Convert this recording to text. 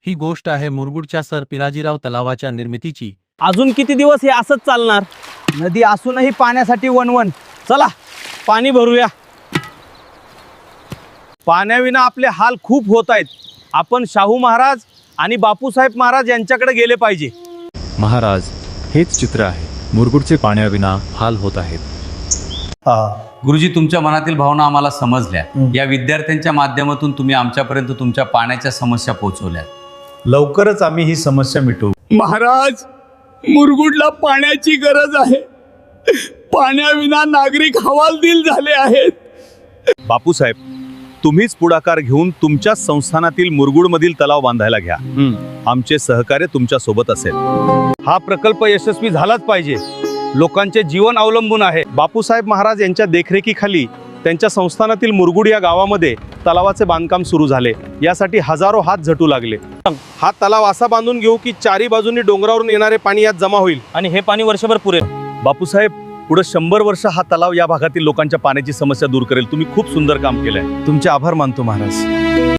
ही गोष्ट आहे मुरगुडच्या सर पिराजीराव तलावाच्या निर्मितीची। अजून किती दिवस हे असंच चालणार? नदी असूनही पाण्यासाठी वणवण। चला पाणी भरूया। पाण्याविना आपले हाल खूप होत आहेत। आपण शाहू महाराज आणि बापूसाहेब महाराज यांच्याकडे गेले पाहिजे। महाराज, हेच चित्र आहे। मुरगुडचे पाण्याविना हाल होत आहेत। गुरुजी, तुमच्या मनातील भावना आम्हाला समजल्या। या विद्यार्थ्यांच्या माध्यमातून तुम्ही आमच्यापर्यंत तुमच्या पाण्याच्या समस्या पोहोचवल्या। लवकरच आम्ही ही समस्या मिटवू। महाराज, मुरगुडला पाण्याची गरज आहे। पाण्याविना नागरिक हवालदिल झाले आहेत। बापूसाहेब, तुम्हीच पुढाकार घेऊन तुमच्या संस्थानातील मुरगुडमधील तलाव बांधायला घ्या। आमचे सहकार्य तुमच्या सोबत असेल। हा प्रकल्प यशस्वी झालाच पाहिजे। लोकांचे जीवन अवलंबून आहे। बापूसाहेब महाराज यांच्या देखरेखीखाली त्यांच्या संस्थानातील मुरगुड या गावामध्ये तलावाचे बांधकाम सुरू झाले। यासाठी हजारो हात झटू लागले। हा तलाव असा बांधून घेऊ की चारी बाजूंनी डोंगरावरून येणारे पाणी यात जमा होईल आणि हे पाणी वर्षभर पुरेल। बापूसाहेब, पुढे 100 वर्ष हा तलाव या भागातील लोकांच्या पाण्याची समस्या दूर करेल। तुम्ही खूप सुंदर काम केलंय। तुमचे आभार मानतो महाराज।